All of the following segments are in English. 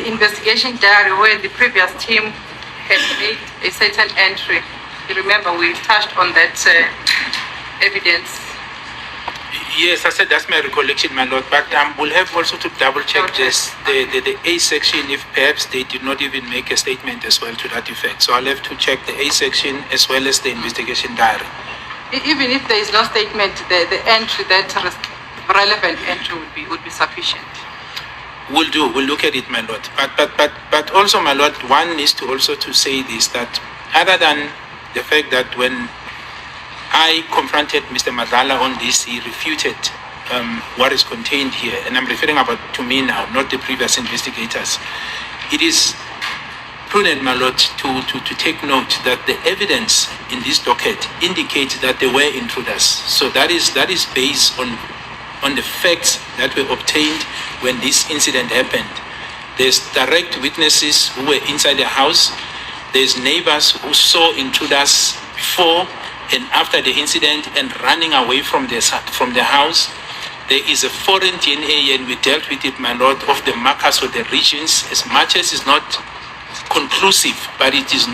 the investigation diary where the previous team had made a certain entry. You remember we touched on that evidence. Yes, I said that's my recollection, my lord. But we'll have also to double check this the A section if perhaps they did not even make a statement as well to that effect. So I'll have to check the A section as well as the investigation diary. Even if there is no statement, the entry that relevant entry would be sufficient. We'll do. We'll look at it, my lord. But also, my lord, one needs to also to say this, that other than the fact that when I confronted Mr. Madala on this, he refuted what is contained here, and I'm referring to me now, not the previous investigators. It is prudent, my lord, to take note that the evidence in this docket indicates that they were intruders. So that is based on the facts that were obtained when this incident happened. There's direct witnesses who were inside the house. There's neighbors who saw intruders before and after the incident and running away from the house. There is a foreign DNA, and we dealt with it, my lord, of the markers or the regions, as much as it's not conclusive, but it is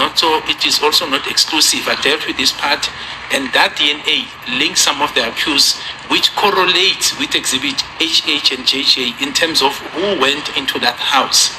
also not exclusive. I dealt with this part, and that DNA links some of the accused, which correlates with exhibit HH and JJ in terms of who went into that house.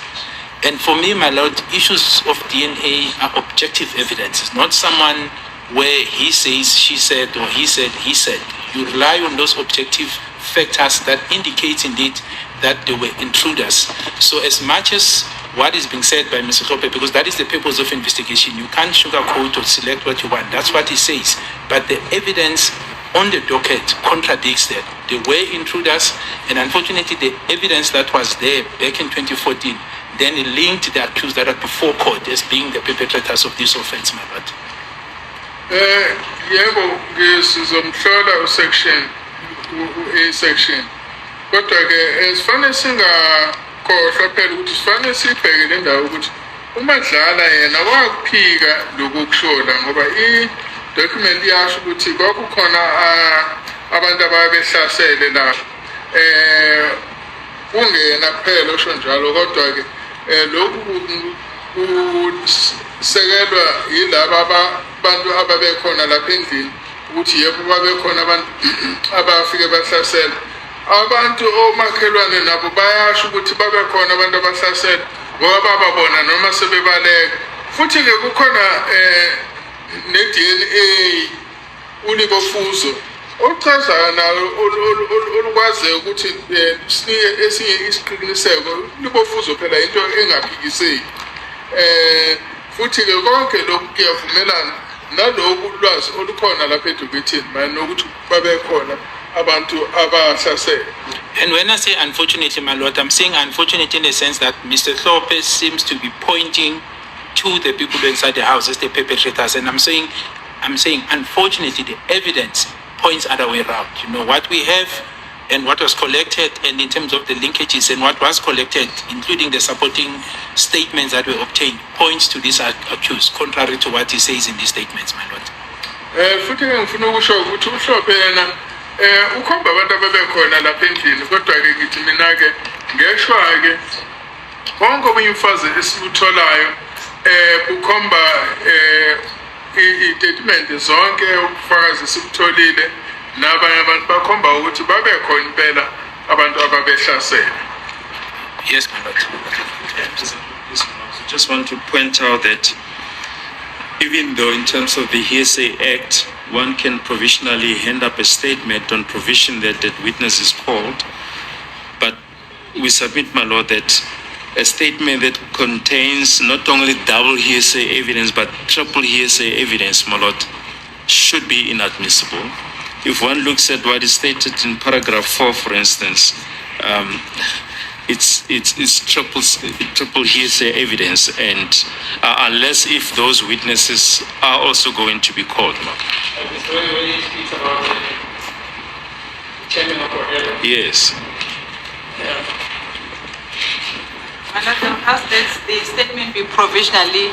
And for me, my lord, issues of DNA are objective evidence. It's not someone where he says, she said, or he said, he said. You rely on those objective factors that indicate indeed that they were intruders. So as much as what is being said by Mr. Klope, because that is the purpose of investigation, you can't sugarcoat or select what you want. That's what he says. But the evidence on the docket contradicts that. They were intruders, and unfortunately the evidence that was there back in 2014 then linked the accused that are before court as being the perpetrators of this offense, my lord. Yebo, sizomhlola section A section. Kodwa ke esifanele singakhohlwa phela ukuthi sifanele sibheke le ndawo ukuthi uMadlala yena wakuphika lokukushola ngoba i-document yasho ukuthi kwakukhona abantu ababehlasele la kungena kuphela osho njalo, kodwa ke lokhu kusekelwa yilaba abantu ababekhona lapha endlini ukuthi yebo babekhona abantu abafike bahlasela abantu omakhelwane nabo bayasho ukuthi babekhona abantu abahlasela ngoba bababona noma sebebaleka. Futhi ke kukhona ne-DNA ulibofuzo ochazayo nalo olukwaziyo ukuthi sinike esinye isiqiniseko. Libofuzo phela into engaphikiseki. Futhi ke konke lokhu kuyavumelana naloku lwazi olukhona lapha edokethini manje nokuthi babekhona abantu abahlasele. And when I say unfortunately, my lord, I'm saying unfortunately in the sense that Mr. Klope seems to be pointing to the people inside the house as the perpetrators, and I'm saying unfortunately the evidence points other way around. You know what we have and what was collected, and in terms of the linkages and what was collected, including the supporting statements that were obtained, points to this accused, contrary to what he says in these statements, my lord. Futhi ngifuna ukusho ukuthi uhlophe yena ukhomba abantu ababekhona lapha endlini, kodwa ke ngithi mina ke ngeshwa ke bonke umfazi esikutholayo ukhomba i-statement zonke ubufakazi sikutholile nabanye abantu bakhomba ukuthi babekhona impela abantu ababehlasela. Yes, my lord. I just want to point out that even though in terms of the Hearsay Act, one can provisionally hand up a statement on provision that that witness is called, but we submit, my lord, that a statement that contains not only double hearsay evidence but triple hearsay evidence, my lord, should be inadmissible. If one looks at what is stated in paragraph 4, for instance, it's triple hearsay evidence, and unless if those witnesses are also going to be called. Yes. Has the statement be provisionally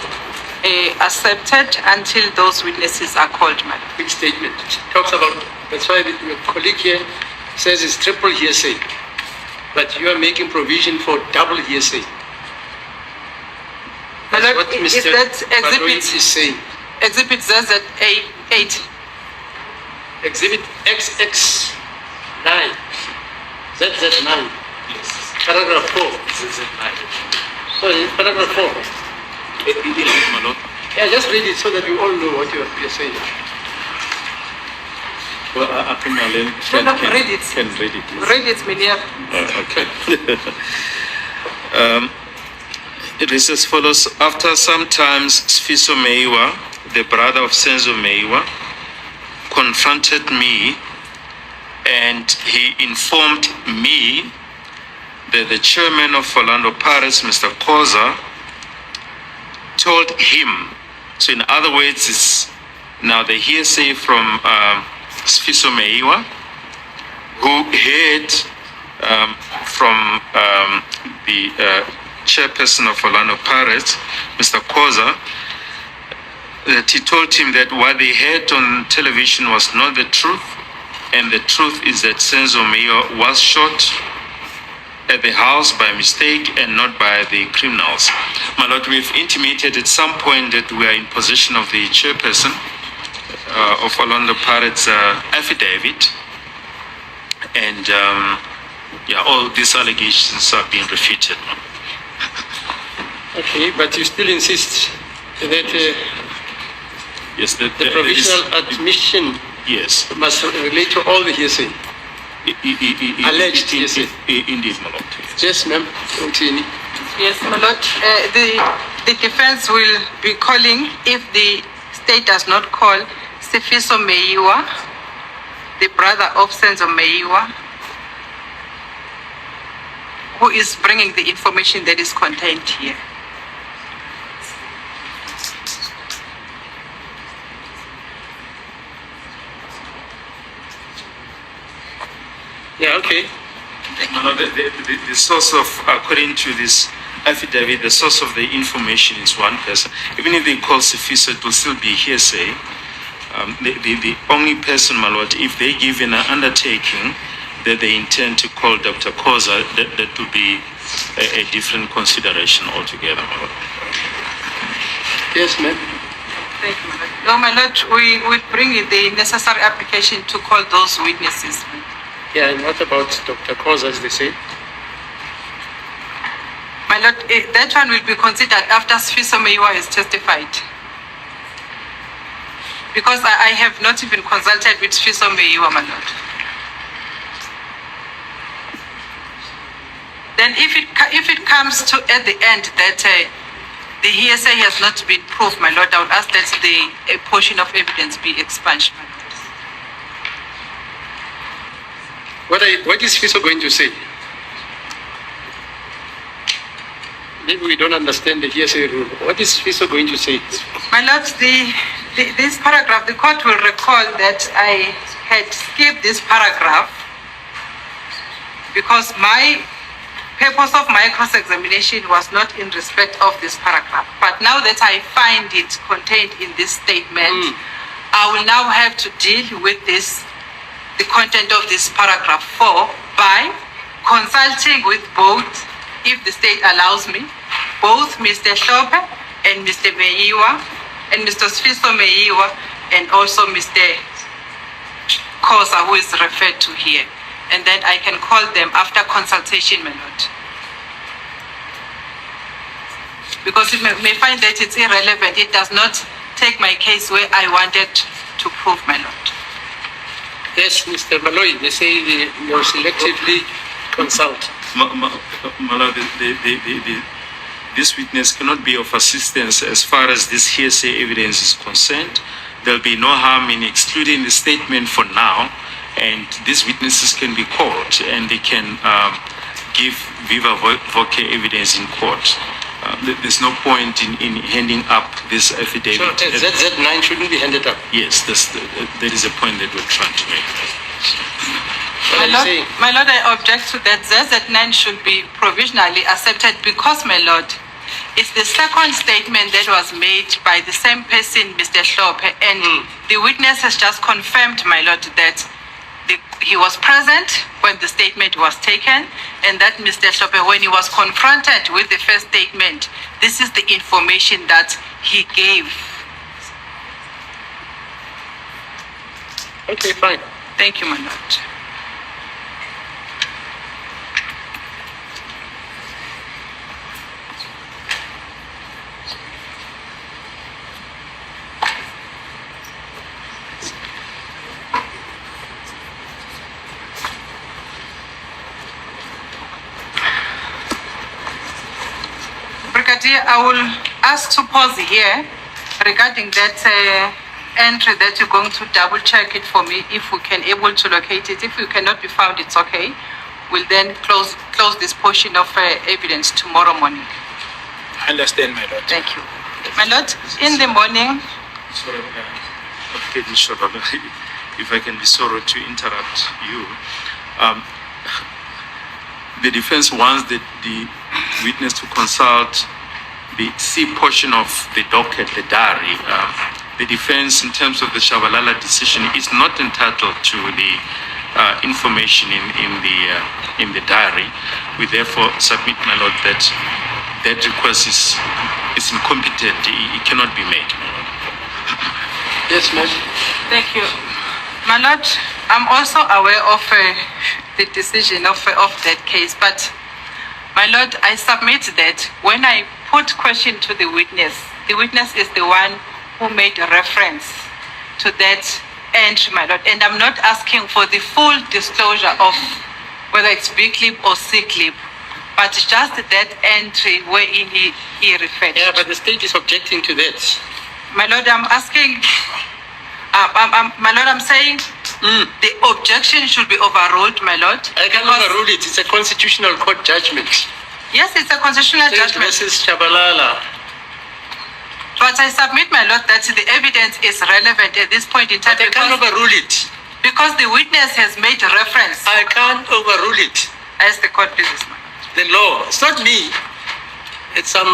accepted until those witnesses are called, madam? Which statement? It talks about, that's why your colleague here says it's triple hearsay, but you are making provision for double hearsay. My lord, What is Mr. that Baloyi exhibit, is saying. exhibit ZZ8? Exhibit XX9. ZZ9. Yes. Paragraph 4. Sorry, paragraph 4. My lord. Yeah, just read it so that we all know what you're saying. Well, I think Marlene No, read it. can read it. Yes. Read it, Minia. Okay. It is as follows. After some time, Sfiso Meiwa, the brother of Senzo Meiwa, confronted me and he informed me that the chairman of Orlando Pirates, Mr. Koza, told him. So in other words, it's now the hearsay from Sfiso Meiwa, who heard from the chairperson of Orlando Pirates, Mr. Koza, that he told him that what they heard on television was not the truth, and the truth is that Senzo Meiwa was shot at the house by mistake and not by the criminals. My lord, we've intimated at some point that we are in possession of the chairperson of Orlando Pirates affidavit, and all these allegations are being refuted. Okay, but you still insist that Yes, the provisional admission yes. must relate to all the hearsay. Alleged hearsay. Indeed, my lord. Yes, ma'am. Continue. Yes, my lord. The defense will be calling, if the state does not call, Sifiso Meiwa, the brother of Senzo Meiwa, who is bringing the information that is contained here. Yeah, okay. My lord, the source of, according to this affidavit, the source of the information is one person. Even if they call Sifiso, it will still be hearsay. The only person, my lord, if they give an undertaking that they intend to call Dr. Koza, that would be a different consideration altogether, my lord. Yes, ma'am. Thank you, my lord. No, my lord, we will bring in the necessary application to call those witnesses. Yeah, and what about Dr. Koza, as they say? My lord, that one will be considered after Sfiso Meiwa has testified. Because I have not even consulted with Sfiso Meiwa, my lord. Then if it comes to at the end that the hearsay has not been proved, my lord, I would ask that a portion of evidence be expunged, my lord. What is Fiso going to say? Maybe we don't understand the hearsay rule. What is Fiso going to say? My lord, this paragraph, the court will recall that I had skipped this paragraph because my purpose of my cross-examination was not in respect of this paragraph. But now that I find it contained in this statement, I will now have to deal with the content of this paragraph 4 by consulting with both, if the state allows me, both Mr. Shope and Mr. Meiwa and Mr. Sfiso Meiwa and also Mr. Koza, who is referred to here. And then I can call them after consultation, my lord. Because you may find that it's irrelevant. It does not take my case where I wanted to prove, my lord. Yes, Mr. Baloyi, they say you selectively consult. My lord, this witness cannot be of assistance as far as this hearsay evidence is concerned. There'll be no harm in excluding the statement for now, and these witnesses can be called and they can give viva voce evidence in court. There's no point in handing up this affidavit. So ZZ9 shouldn't be handed up? Yes, that is a point that we're trying to make. My lord, I object to that. ZZ9 should be provisionally accepted because, my lord, it's the second statement that was made by the same person, Mr. Shope, and the witness has just confirmed, my lord, that he was present when the statement was taken, and that Mr. Hlophe, when he was confronted with the first statement, this is the information that he gave. Okay, fine. Thank you, my lord. Brigadier, I will ask to pause here regarding that entry that you're going to double check it for me if we can able to locate it. If we cannot be found, it's okay. We'll then close this portion of evidence tomorrow morning. I understand, my lord. Thank you. My lord, in the morning, Sorry, if I can be sorry to interrupt you. The defense wants the witness to consult the C portion of the docket, the diary. The defense, in terms of the Shabalala decision, is not entitled to the information in the diary. We therefore submit, my lord, that that request is incompetent. It cannot be made. Yes, ma'am. thank you. My lord, I'm also aware of the decision of that case, but my lord, I submit that when I put question to the witness is the one who made a reference to that entry, my lord, and I'm not asking for the full disclosure of whether it's B clip or C clip, but just that entry wherein he referred. Yeah, but the state is objecting to that. My lord, I'm asking, my lord, I'm saying the objection should be overruled, my lord. I can because- overrule it. It's a constitutional court judgment. Yes, it's a constitutional State judgment. versus Shabalala. But I submit, my lord, that the evidence is relevant at this point in time But I can't overrule it. because the witness has made a reference. I can't overrule it. As the court pleases, my lord. The law. It's not me. It's some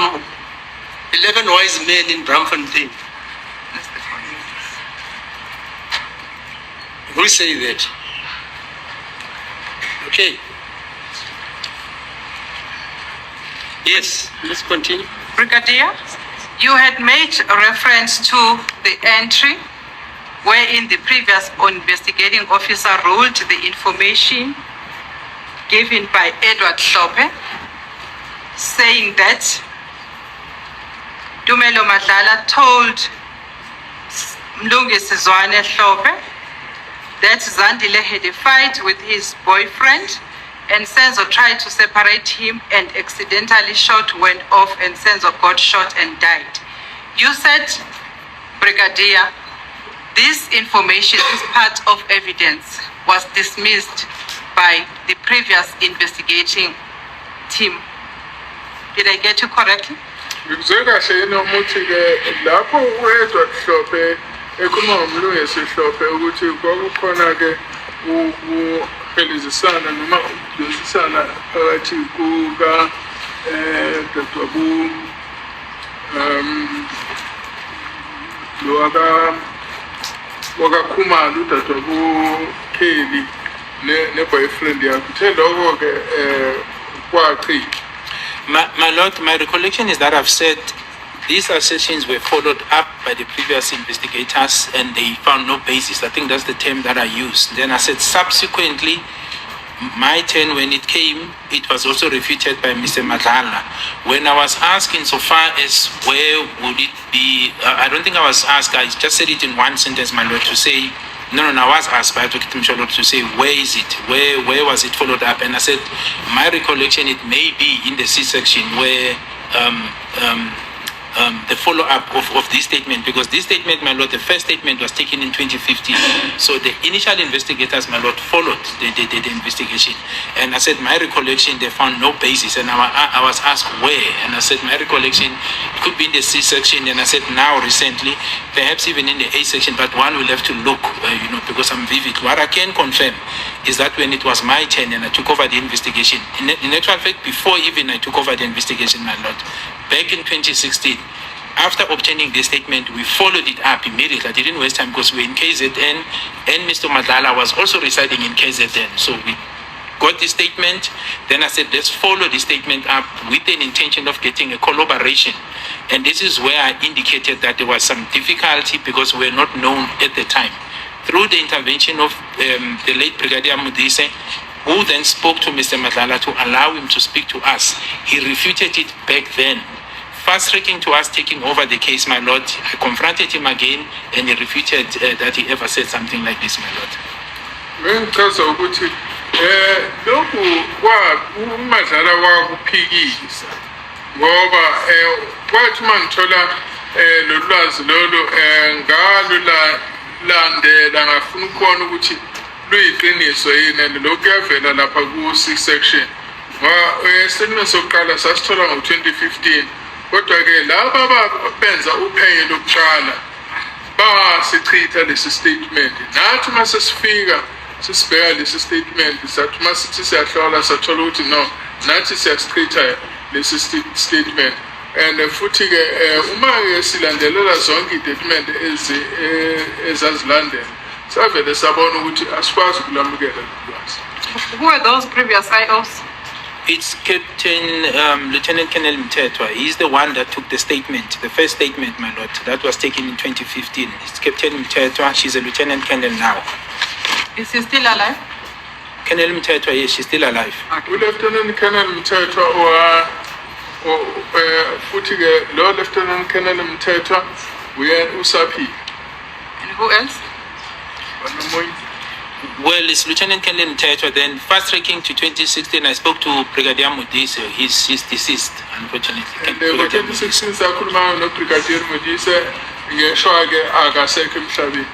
11 wise men in Bramfontein As the court pleases. who say that. Okay. Yes, let's continue. Brigadier, you had made a reference to the entry wherein the previous investigating officer ruled the information given by Edward Hlophe, saying that Dumelo Madlala told Mlungi Sizwane Hlophe that Zandile had a fight with his boyfriend and Senzo tried to separate him and accidentally shot went off and Senzo got shot and died. You said, Brigadier, this information, this part of evidence was dismissed by the previous investigating team. Did I get you correctly? ngikuzwe kahle yini umuthi ke lapho uEdward Hlophe ekhuluma ngomlungisi Hlophe ukuthi kwakukhona ke ukuhelizisana noma ukudlulisana phakathi kuka Dr. lo wakakhumalo uDadewabo Kelly ne boyfriend yakhe uthe lokho ke kwaqhika. My lord, my recollection is that I've said these assertions were followed up by the previous investigators and they found no basis. I think that's the term that I used. Then I said subsequently, my turn when it came, it was also refuted by Mr. Madlala. When I was asked insofar as where would it be, I don't think I was asked, I just said it in one sentence, my lord, to say, no, I was asked by Dr. Msholot to say, where is it? Where was it followed up? And I said, my recollection, it may be in the C section where the follow-up of this statement, because this statement, my lord, the first statement was taken in 2015. So the initial investigators, my lord, followed the investigation. And I said, my recollection, they found no basis. And I was asked where. And I said, my recollection, it could be in the C section. And I said, now, recently, perhaps even in the A section, but one will have to look, because I'm vivid. What I can confirm is that when it was my turn and I took over the investigation, in actual fact, before even I took over the investigation, my lord, back in 2016, After obtaining the statement, we followed it up immediately. I didn't waste time because we were in KZN and Mr. Madlala was also residing in KZN. So we got the statement. Then I said, let's follow the statement up with an intention of getting a collaboration. And this is where I indicated that there was some difficulty because we were not known at the time. Through the intervention of the late Brigadier Modise, who then spoke to Mr. Madlala to allow him to speak to us, he refuted it back then. Fast-tracking to us taking over the case, my lord, I confronted him again and he refuted that he ever said something like this, my lord. Ngichaza ukuthi lokhu uMadlala wakuphikisa ngoba kwathi mangithola lolwazi lolo ngalulandela ngafuna ukubona ukuthi luyiqiniso yini lokhu yavela lapha ku-6 section statement sokuqala sasithola ngo-2015 kodwa-ke laba benza uphenyo lokuqala basichitha lesi statement. Nathi uma sesifika sisibheka lesi statement sathi uma sithi siyahlola sathola ukuthi no nathi siyasichitha lesi statement. And futhi-ke uma-ke silandelela zonke i-statement ezazilandela savele sabona ukuthi asikwazi ukulamukela lolwazi. Who are those previous IOs? It's Captain Lieutenant Colonel Mtetwa. He's the one that took the statement, the first statement, my lord, that was taken in 2015. It's Captain Mtetwa. She's a Lieutenant Colonel now. Is he still alive? Colonel Mtetwa, yes, she's still alive. Lieutenant Colonel Mtetwa futhi-ke lo Lieutenant Colonel Mtetwa uyena usaphi. And who else? Well, it's Lieutenant Colonel Mtetwa. Then fast-tracking to 2016, I spoke to Brigadier Modise. He's deceased, unfortunately. And 2016 sakhuluma no Brigadier Modise ngesho-ke akasekho emhlabeni.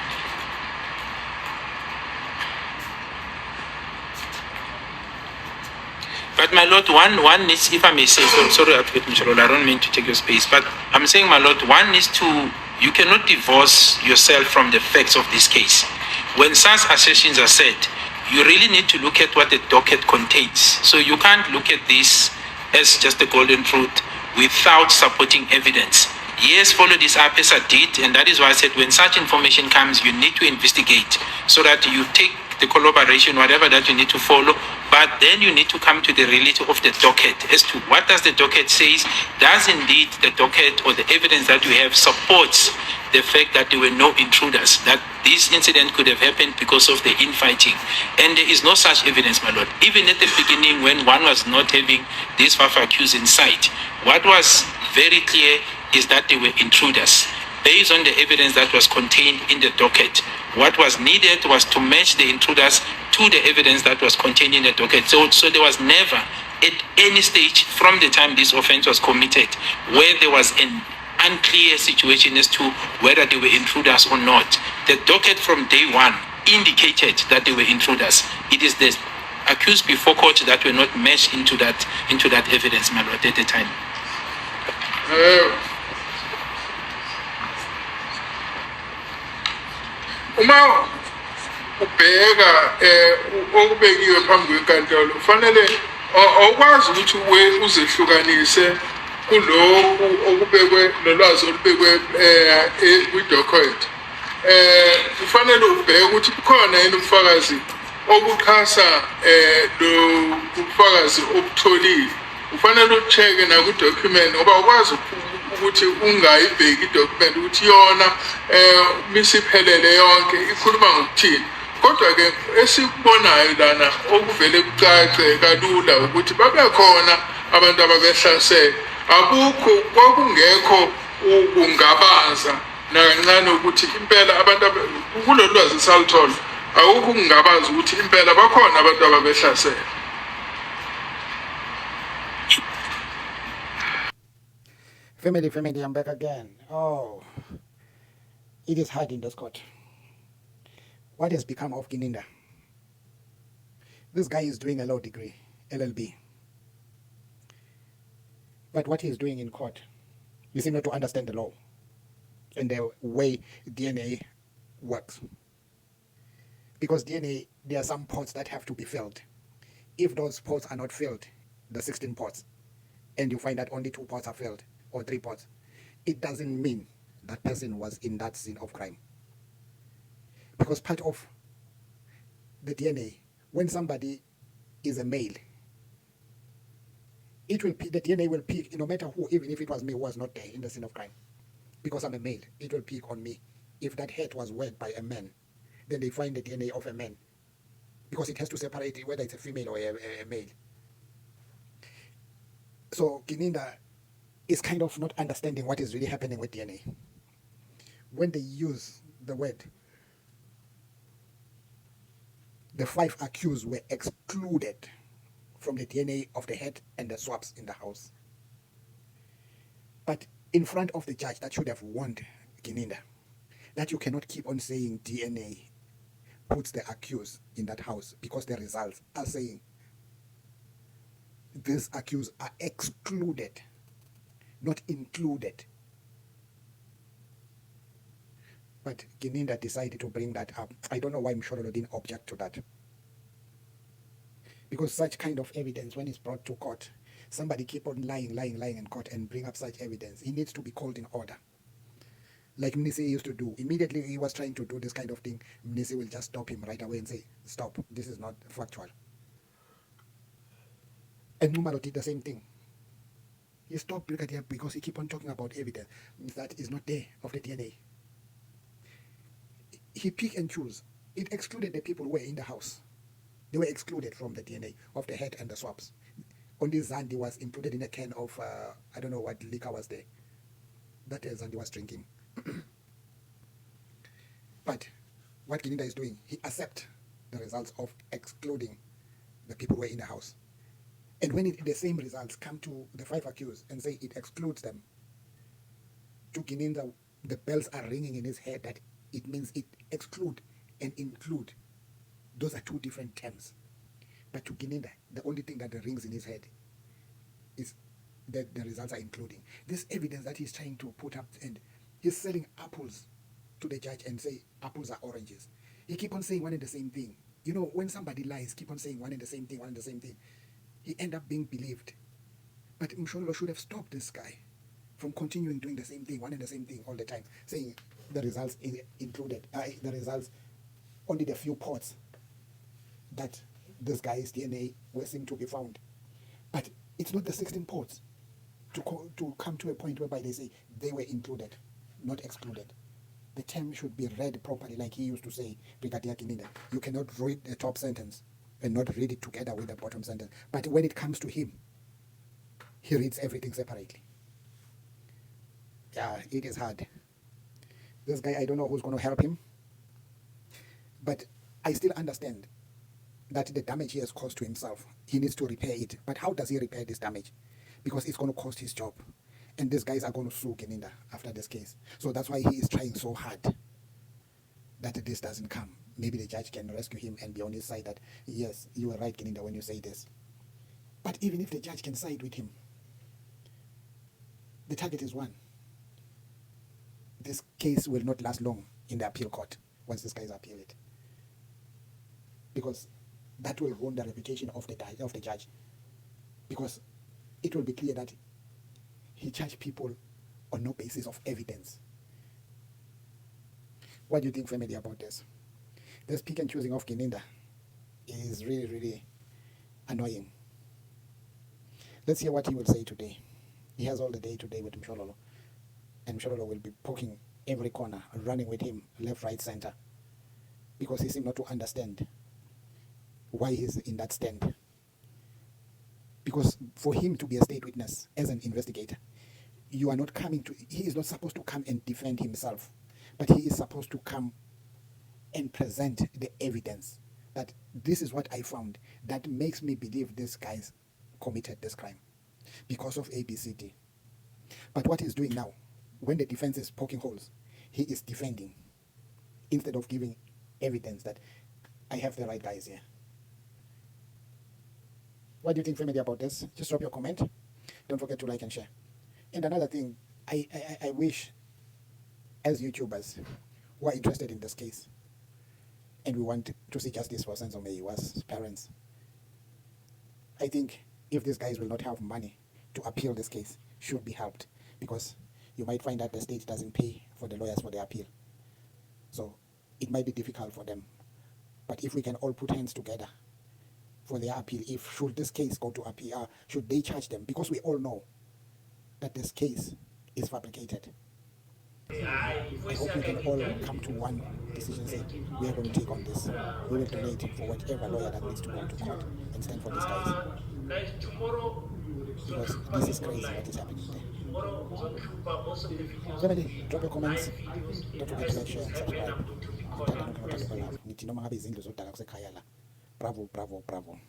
But my lord, one needs, if I may say, sorry, Advocate Msholo, I don't mean to take your space, but I'm saying, my lord, one needs to, you cannot divorce yourself from the facts of this case. When such assertions are said, you really need to look at what the docket contains. So you can't look at this as just the golden truth without supporting evidence. Yes, follow this up as I did, and that is why I said when such information comes, you need to investigate so that you take the collaboration, whatever that you need to follow, but then you need to come to the reality of the docket as to what does the docket says. Does indeed the docket or the evidence that you have supports the fact that there were no intruders, that this incident could have happened because of the infighting. And there is no such evidence, my lord. Even at the beginning, when one was not having these 5 accused in sight, what was very clear is that they were intruders. Based on the evidence that was contained in the docket, what was needed was to match the intruders to the evidence that was contained in the docket. So there was never at any stage from the time this offense was committed where there was an unclear situation as to whether they were intruders or not. The docket from day one indicated that they were intruders. It is the accused before court that were not matched into that evidence, my lord, at the time. Uma ubheka okubekiwe phambi kwenkantolo kufanele awukwazi ukuthi uzehlukanise kulokhu okubekwe nolwazi olubekwe kwi-document. Kufanele ubheke ukuthi kukhona yini ubufakazi obuxhasa lo ubufakazi obutholile. Kufanele ucheck na ku-document ngoba ukwazi ukuthi ungayibheki i-document ukuthi yona misiphelele yonke ikhuluma ngokuthini. Kodwa-ke esikubonayo lana okuvele kucace kalula ukuthi babekhona abantu ababehlasela. Akukho kwakungekho ukungabaza nakancane ukuthi impela abantu kulolu lwazi saluthola akukho ukungabaza ukuthi impela bakhona abantu ababehlasela. Family, I'm back again. Oh, it is hard in this court. What has become of GININDA? This guy is doing a law degree, LLB. But what he is doing in court, you seem not to understand the law and the way DNA works. Because DNA, there are some ports that have to be filled. If those ports are not filled, the 16 ports, and you find that only 2 ports are filled, or 3 ports, it doesn't mean that person was in that scene of crime. Because part of the DNA, when somebody is a male, the DNA will pick, no matter who, even if it was me who was not there in the scene of crime. Because I'm a male, it will pick on me. If that head was wet by a man, then they find the DNA of a man. Because it has to separate it, whether it's a female or a male. So Gininda is kind of not understanding what is really happening with DNA. When they use the word, the 5 accused were excluded from the DNA of the head and the swabs in the house. But in front of the judge, that should have warned Gininda that you cannot keep on saying DNA puts the accused in that house, because the results are saying these accused are excluded, not included. But Gininda decided to bring that up. I don't know why Mshorolo didn't object to that. Because such kind of evidence, when it's brought to court, somebody keep on lying in court and bring up such evidence. He needs to be called in order. Like Mnisi used to do. Immediately he was trying to do this kind of thing, Mnisi will just stop him right away and say, stop, this is not factual. And Numaro did the same thing. He stopped Brigadier because he keep on talking about evidence that is not there of the DNA. He pick and choose. It excluded the people who were in the house. They were excluded from the DNA of the head and the swabs. Only Zandi was included in a can of, I don't know what liquor was there, that Zandi was drinking. But what Gininda is doing, he accepts the results of excluding the people who were in the house. And when the same results come to the 5 accused and say it excludes them, to Gininda, the bells are ringing in his head that it means it exclude and include. Those are 2 different terms. But to Gininda, the only thing that rings in his head is that the results are including. This evidence that he's trying to put up, and he's selling apples to the judge and say apples are oranges. He keep on saying one and the same thing. You know, when somebody lies, keep on saying one and the same thing, he end up being believed. But Mshorolo should have stopped this guy from continuing doing the same thing, one and the same thing all the time, saying the results included, the results, only the few pots that this guy's DNA will seem to be found. But it's not the 16 pots to come to a point whereby they say they were included, not excluded. The term should be read properly, like he used to say, Brigadier GININDA. You cannot read the top sentence and not read it together with the bottom sentence. But when it comes to him, he reads everything separately. Yeah, it is hard. This guy, I don't know who's going to help him. But I still understand that the damage he has caused to himself, he needs to repair it. But how does he repair this damage? Because it's going to cost his job. And these guys are going to sue Gininda after this case. So that's why he is trying so hard that this doesn't come. Maybe the judge can rescue him and be on his side that, yes, you were right, Gininda, when you say this. But even if the judge can side with him, the target is one. This case will not last long in the appeal court once these guys appeal it. Because that will ruin the reputation of the judge. Because it will be clear that he charged people on no basis of evidence. What do you think, family, about this? This pick and choosing of Gininda is really, really annoying. Let's hear what he will say today. He has all the day today with Mshorolo. And Mshorolo will be poking every corner, running with him, left, right, center. Because he seems not to understand why he's in that stand. Because for him to be a state witness as an investigator, he is not supposed to come and defend himself, but he is supposed to come and present the evidence that this is what I found that makes me believe this guy's committed this crime because of ABCD. But what he's doing now, when the defense is poking holes, he is defending instead of giving evidence that I have the right guys here. What do you think, family, about this? Just drop your comment. Don't forget to like and share. And another thing, I wish, as YouTubers who are interested in this case, and we want to see justice for Senzo Meyiwa's parents, I think if these guys will not have money to appeal this case, should be helped. Because you might find that the state doesn't pay for the lawyers for the appeal. So it might be difficult for them. But if we can all put hands together for their appeal, if should this case go to appeal, should they charge them? Because we all know that this case is fabricated. I hope we can all come to one decision, say we are going to take on this. We will donate for whatever lawyer that needs to go to court and stand for these guys. Because this is crazy what is happening there. Family, drop your comments. Don't forget to like, share, and subscribe. Bravo, bravo, bravo.